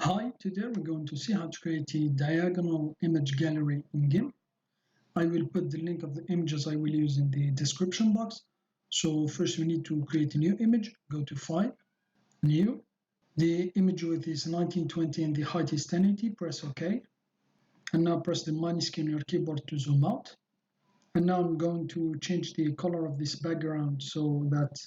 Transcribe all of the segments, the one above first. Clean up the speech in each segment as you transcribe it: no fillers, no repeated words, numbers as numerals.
Hi, today we're going to see how to create a diagonal image gallery in GIMP. I will put the link of the images I will use in the description box. So first we need to create a new image. Go to File, New. The image width is 1920 and the height is 1080. Press OK. And now press the minus key on your keyboard to zoom out. And now I'm going to change the color of this background so that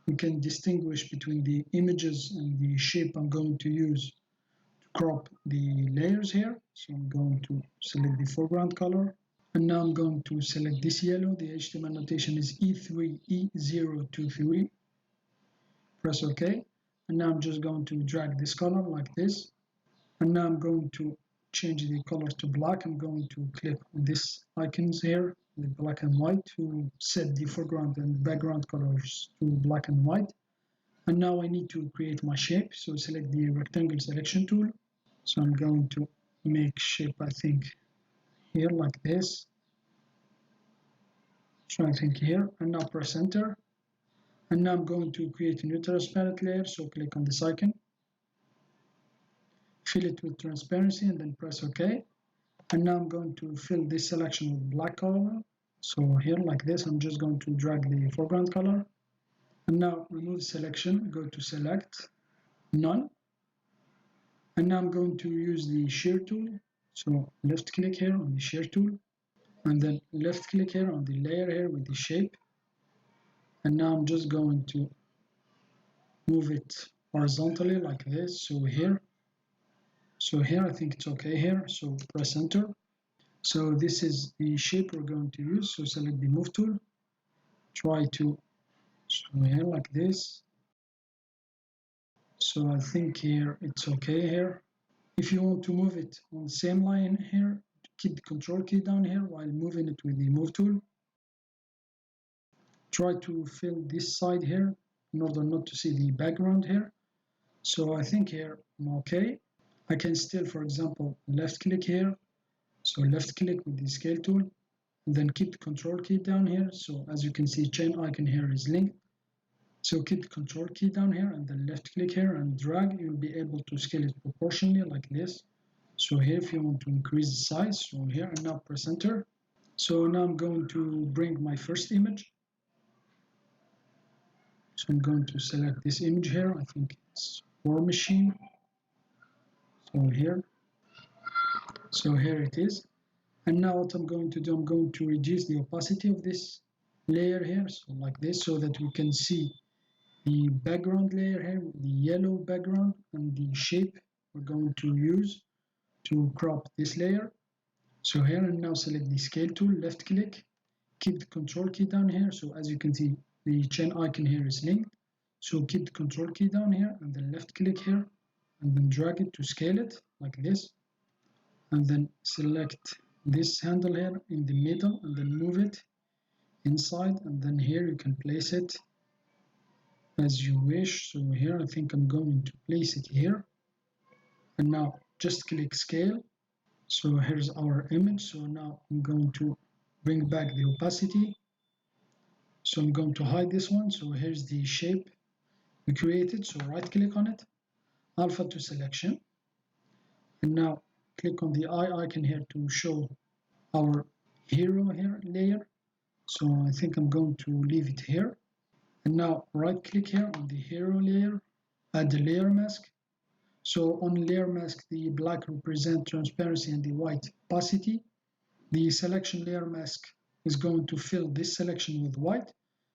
we can distinguish between the images and the shape I'm going to use. Crop the layers here. So I'm going to select the foreground color. And now I'm going to select this yellow. The HTML notation is E3E023. Press OK. And now I'm just going to drag this color like this. And now I'm going to change the color to black. I'm going to click on this icons here, the black and white, to set the foreground and background colors to black and white. And now I need to create my shape. So select the rectangle selection tool. So I'm going to make shape, I think, here like this. So I think here, and now press enter. And now I'm going to create a new transparent layer. So click on this icon, fill it with transparency, and then press OK. And now I'm going to fill this selection with black color. So here like this, I'm just going to drag the foreground color. And now remove selection, go to select, none. And now I'm going to use the shear tool. So left click here on the shear tool, and then left click here on the layer here with the shape. And now I'm just going to move it horizontally like this. So here I think it's okay here. So press enter. So this is the shape we're going to use. So select the move tool, try to, so here like this. So I think here it's okay here. If you want to move it on the same line here, keep the control key down here while moving it with the move tool. Try to fill this side here in order not to see the background here. So I think here I'm okay. I can still, for example, left click here. So left click with the scale tool, and then keep the control key down here. So as you can see, chain icon here is linked. So keep the control key down here and then left click here and drag. You'll be able to scale it proportionally like this. So here if you want to increase the size, so here, and now press enter. So now I'm going to bring my first image. So I'm going to select this image here. I think it's War Machine. So here it is. And now what I'm going to do, I'm going to reduce the opacity of this layer here, so like this, so that we can see the background layer here, the yellow background, and the shape we're going to use to crop this layer. So here, and now select the scale tool, left click, keep the control key down here. So as you can see, the chain icon here is linked. So keep the control key down here and then left click here and then drag it to scale it like this. And then select this handle here in the middle and then move it inside, and then here you can place it as you wish. So here I think I'm going to place it here, and now just click scale. So here's our image. So now I'm going to bring back the opacity. So I'm going to hide this one. So here's the shape we created. So right click on it, alpha to selection, and now click on the eye icon here to show our hero here layer. So I think I'm going to leave it here. And now right click here on the hero layer, add the layer mask. So on layer mask, the black represents transparency and the white opacity. The selection layer mask is going to fill this selection with white.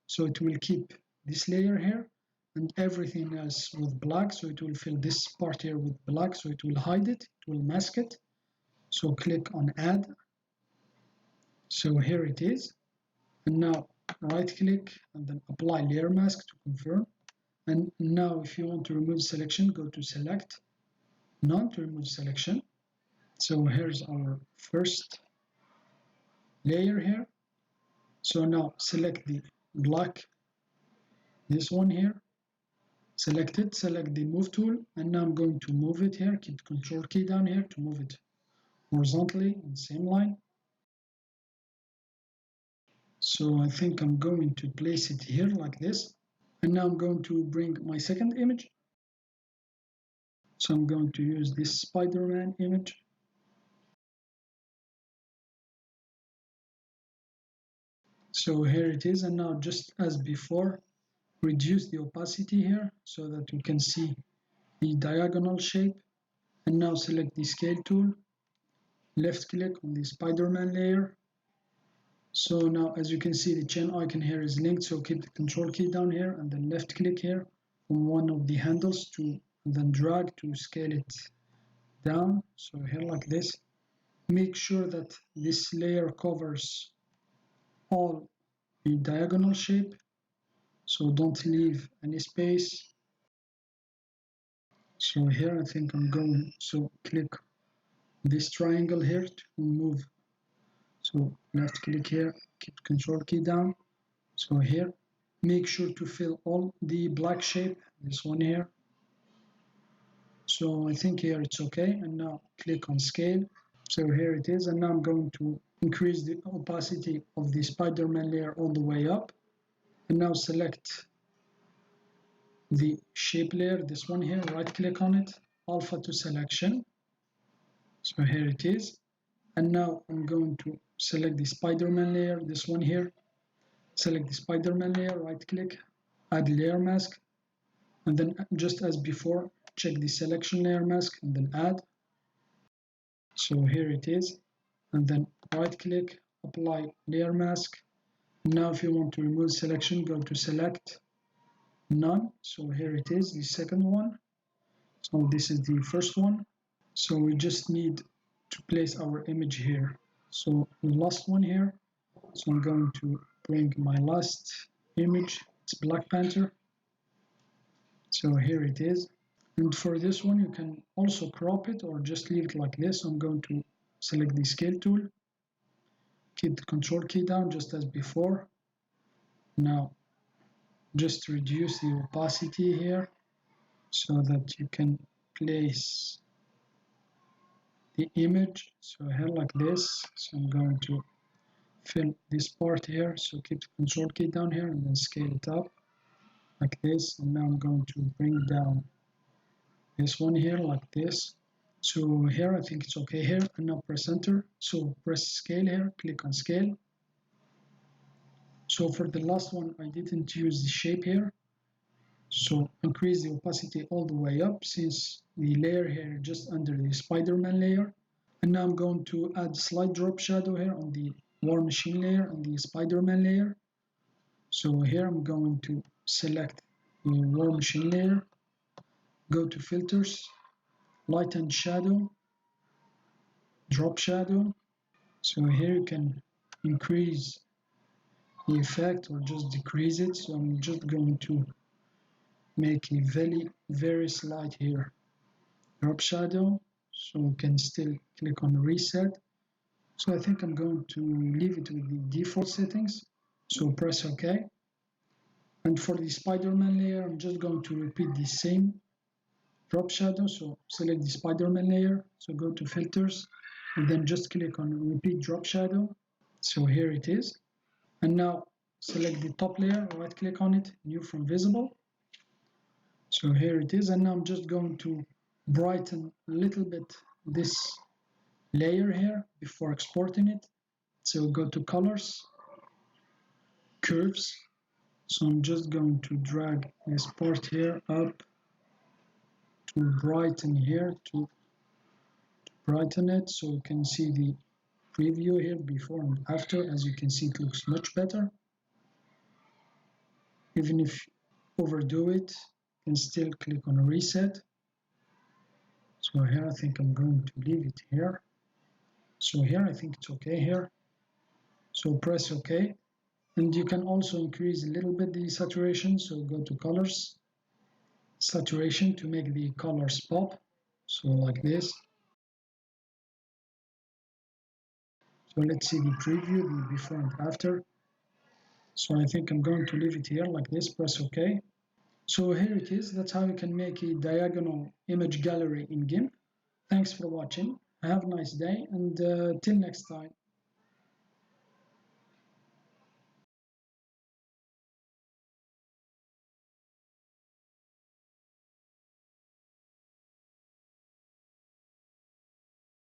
So it will keep this layer here and everything else with black. So it will fill this part here with black. So it will hide it, it will mask it. So click on add. So here it is. And now right click and then apply layer mask to confirm. And now if you want to remove selection, go to select, none to remove selection. So here's our first layer here. So now select the black, this one here, select it, select the move tool, and now I'm going to move it here, keep the control key down here to move it horizontally in the same line. So I think I'm going to place it here like this. And now I'm going to bring my second image. So I'm going to use this Spider-Man image. So here it is, and now just as before, reduce the opacity here so that we can see the diagonal shape. And now select the scale tool, left click on the Spider-Man layer. So now as you can see, the chain icon here is linked, so keep the control key down here and then left click here on one of the handles to then drag to scale it down. So here like this. Make sure that this layer covers all the diagonal shape, so don't leave any space. So here I think I'm going, so click this triangle here to move. So left click here, keep control key down. So here, make sure to fill all the black shape, this one here. So I think here it's okay, and now click on scale. So here it is, and now I'm going to increase the opacity of the Spider-Man layer all the way up. And now select the shape layer, this one here, right click on it, alpha to selection. So here it is. And now I'm going to select the Spider-Man layer, this one here. Select the Spider-Man layer, right click, add layer mask. And then just as before, check the selection layer mask and then add. So here it is. And then right click, apply layer mask. Now if you want to remove selection, go to select, none. So here it is, the second one. So this is the first one. So we just need to place our image here. So the last one here. So I'm going to bring my last image. It's Black Panther. So here it is. And for this one, you can also crop it or just leave it like this. I'm going to select the scale tool. Keep the control key down just as before. Now, just reduce the opacity here so that you can place the image. So here like this. So I'm going to fill this part here. So keep the control key down here and then scale it up like this. And now I'm going to bring down this one here like this. So here I think it's okay here, and now press enter. So press scale here, click on scale. So for the last one I didn't use the shape here, so increase the opacity all the way up since the layer here just under the Spider-Man layer. And now I'm going to add slight drop shadow here on the War Machine layer and the Spider-Man layer. So here I'm going to select the War Machine layer, go to filters, light and shadow, drop shadow. So here you can increase the effect or just decrease it. So I'm just going to make a very slight here drop shadow, so you can still click on reset. So I think I'm going to leave it with the default settings. So press OK. And for the Spider-Man layer, I'm just going to repeat the same drop shadow. So select the Spider-Man layer. So go to filters and then just click on repeat drop shadow. So here it is. And now select the top layer, right click on it, new from visible. So here it is. And now I'm just going to brighten a little bit this layer here before exporting it. So go to colors, curves. So I'm just going to drag this part here up to brighten here, to brighten it so you can see the preview here before and after. As you can see, it looks much better. Even if you overdo it, you can still click on reset. So here I think I'm going to leave it here. So here I think it's okay here. So press OK. And you can also increase a little bit the saturation. So go to colors, saturation to make the colors pop. So like this. So let's see the preview, the before and after. So I think I'm going to leave it here like this, press OK. So here it is. That's how you can make a diagonal image gallery in GIMP. Thanks for watching. Have a nice day, and till next time.